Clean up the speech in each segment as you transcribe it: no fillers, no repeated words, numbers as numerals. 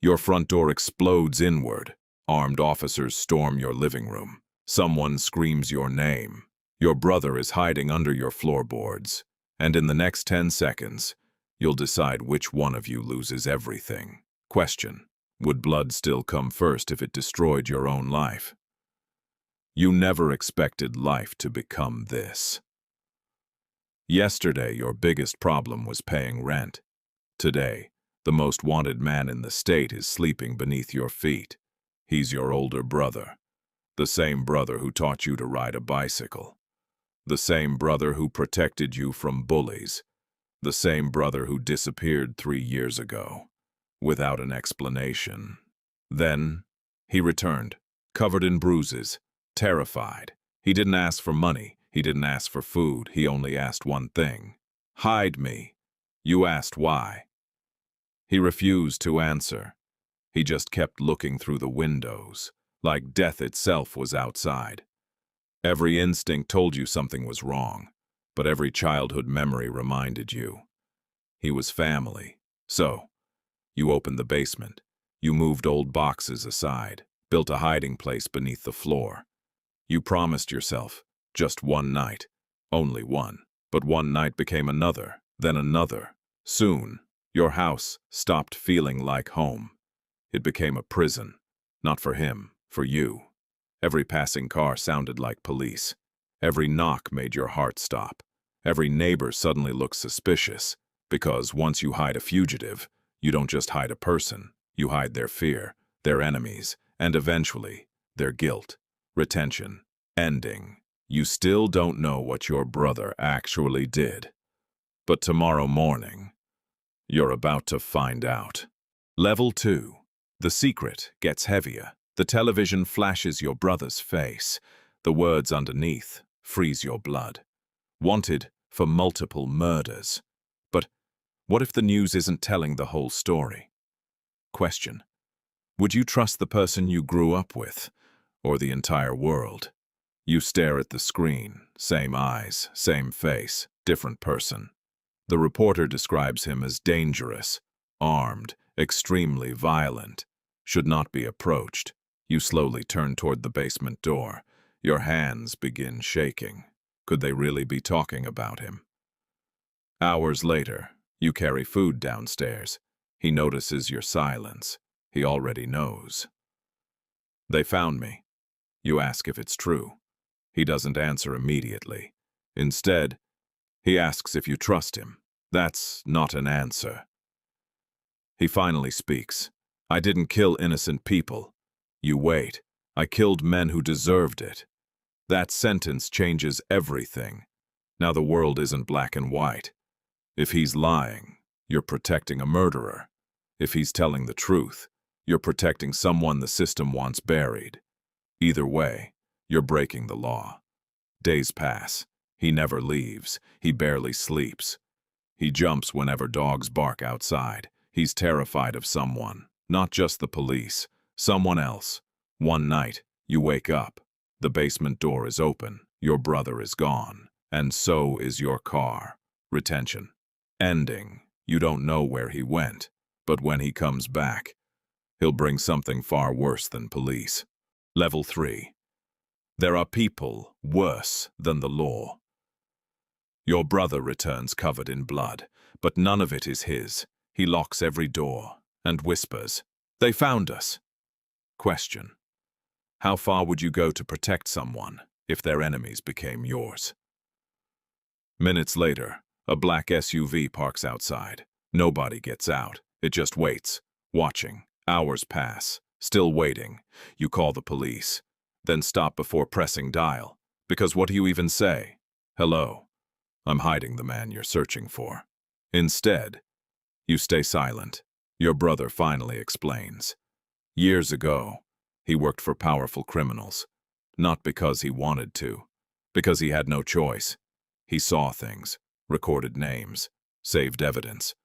Your front door explodes inward. Armed officers storm your living room. Someone screams your name. Your brother is hiding under your floorboards. And in the next 10 seconds, you'll decide which one of you loses everything. Question: would blood still come first if it destroyed your own life? You never expected life to become this. Yesterday, your biggest problem was paying rent. Today, the most wanted man in the state is sleeping beneath your feet. He's your older brother. The same brother who taught you to ride a bicycle. The same brother who protected you from bullies. The same brother who disappeared 3 years ago, without an explanation. Then, he returned, covered in bruises, terrified. He didn't ask for money. He didn't ask for food. He only asked one thing: hide me. You asked why. He refused to answer. He just kept looking through the windows, like death itself was outside. Every instinct told you something was wrong, but every childhood memory reminded you. He was family. So, you opened the basement. You moved old boxes aside, built a hiding place beneath the floor. You promised yourself, just one night, only one. But one night became another, then another. Soon, your house stopped feeling like home. It became a prison, not for him, for you. Every passing car sounded like police. Every knock made your heart stop. Every neighbor suddenly looked suspicious, because once you hide a fugitive, you don't just hide a person, you hide their fear, their enemies, and eventually, their guilt. Retention. Ending. You still don't know what your brother actually did. But tomorrow morning, you're about to find out. Level 2. The secret gets heavier. The television flashes your brother's face. The words underneath freeze your blood. Wanted for multiple murders. But what if the news isn't telling the whole story? Question: would you trust the person you grew up with, or the entire world? You stare at the screen, same eyes, same face, different person. The reporter describes him as dangerous, armed, extremely violent, should not be approached. You slowly turn toward the basement door. Your hands begin shaking. Could they really be talking about him? Hours later, you carry food downstairs. He notices your silence. He already knows. They found me. You ask if it's true. He doesn't answer immediately. Instead, he asks if you trust him. That's not an answer. He finally speaks. I didn't kill innocent people. You wait. I killed men who deserved it. That sentence changes everything. Now the world isn't black and white. If he's lying, you're protecting a murderer. If he's telling the truth, you're protecting someone the system wants buried. Either way, you're breaking the law. Days pass. He never leaves. He barely sleeps. He jumps whenever dogs bark outside. He's terrified of someone, not just the police, someone else. One night, you wake up. The basement door is open. Your brother is gone. And so is your car. Retention. Ending. You don't know where he went, but when he comes back, he'll bring something far worse than police. Level 3. There are people worse than the law. Your brother returns covered in blood, but none of it is his. He locks every door and whispers, "They found us." Question: how far would you go to protect someone if their enemies became yours? Minutes later, a black SUV parks outside. Nobody gets out. It just waits, watching. Hours pass. Still waiting. You call the police. Then stop before pressing dial. Because what do you even say? Hello. I'm hiding the man you're searching for. Instead, you stay silent. Your brother finally explains. Years ago, he worked for powerful criminals. Not because he wanted to. Because he had no choice. He saw things, recorded names, saved evidence.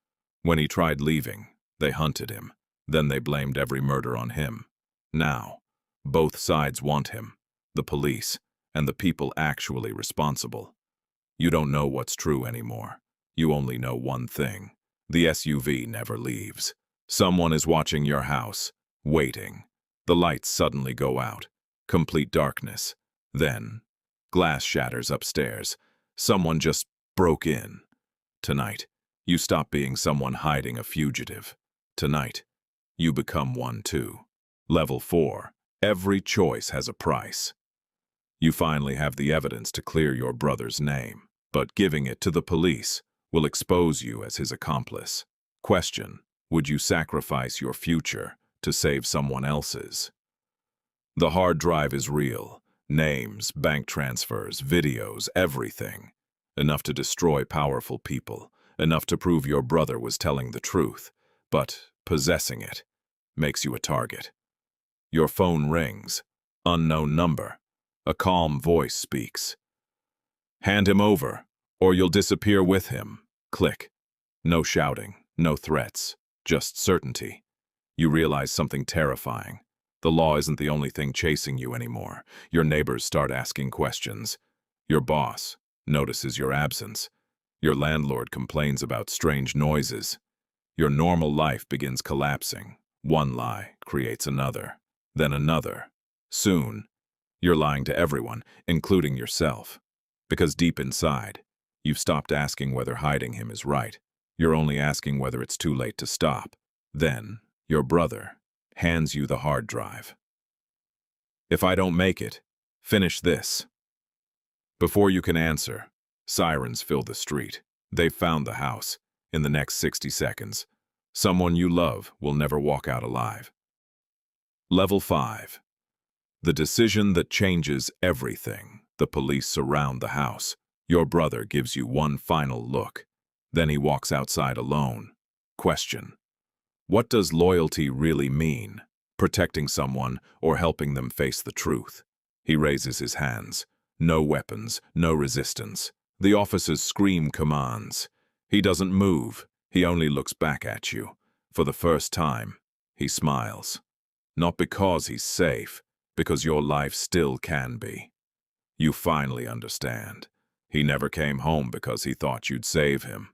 When he tried leaving, they hunted him. Then they blamed every murder on him. Now, both sides want him, the police, and the people actually responsible. You don't know what's true anymore. You only know one thing. The SUV never leaves. Someone is watching your house, waiting. The lights suddenly go out. Complete darkness. Then, glass shatters upstairs. Someone just broke in. Tonight, you stop being someone hiding a fugitive. Tonight, you become one too. Level 4. Every choice has a price. You finally have the evidence to clear your brother's name, but giving it to the police will expose you as his accomplice. Question: would you sacrifice your future to save someone else's? The hard drive is real. Names, bank transfers, videos, everything. Enough to destroy powerful people. Enough to prove your brother was telling the truth. But possessing it makes you a target. Your phone rings. Unknown number. A calm voice speaks. Hand him over, or you'll disappear with him. Click. No shouting, no threats, just certainty. You realize something terrifying. The law isn't the only thing chasing you anymore. Your neighbors start asking questions. Your boss notices your absence. Your landlord complains about strange noises. Your normal life begins collapsing. One lie creates another, then another. Soon, you're lying to everyone, including yourself. Because deep inside, you've stopped asking whether hiding him is right. You're only asking whether it's too late to stop. Then, your brother hands you the hard drive. If I don't make it, finish this. Before you can answer, sirens fill the street. They've found the house. In the next 60 seconds, someone you love will never walk out alive. Level 5. The decision that changes everything. The police surround the house. Your brother gives you one final look. Then he walks outside alone. Question: what does loyalty really mean? Protecting someone or helping them face the truth? He raises his hands. No weapons, no resistance. The officers scream commands. He doesn't move. He only looks back at you. For the first time, he smiles. Not because he's safe, because your life still can be. You finally understand. He never came home because he thought you'd save him.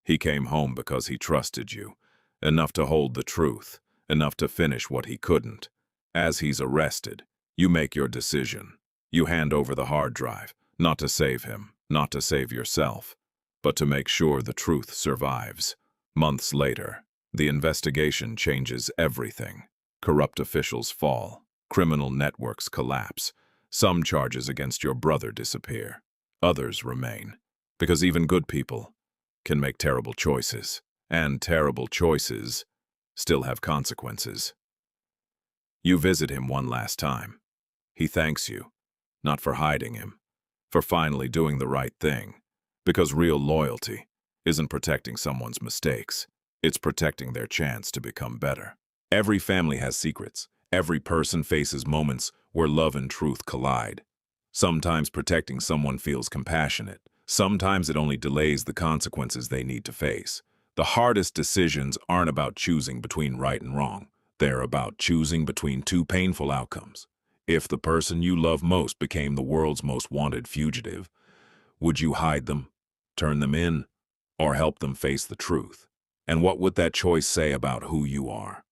He came home because he trusted you. Enough to hold the truth, enough to finish what he couldn't. As he's arrested, you make your decision. You hand over the hard drive, not to save him, not to save yourself, but to make sure the truth survives. Months later, the investigation changes everything. Corrupt officials fall. Criminal networks collapse. Some charges against your brother disappear. Others remain. Because even good people can make terrible choices. And terrible choices still have consequences. You visit him one last time. He thanks you, not for hiding him, for finally doing the right thing. Because real loyalty isn't protecting someone's mistakes. It's protecting their chance to become better. Every family has secrets. Every person faces moments where love and truth collide. Sometimes protecting someone feels compassionate. Sometimes it only delays the consequences they need to face. The hardest decisions aren't about choosing between right and wrong. They're about choosing between two painful outcomes. If the person you love most became the world's most wanted fugitive, would you hide them, turn them in, or help them face the truth? And what would that choice say about who you are?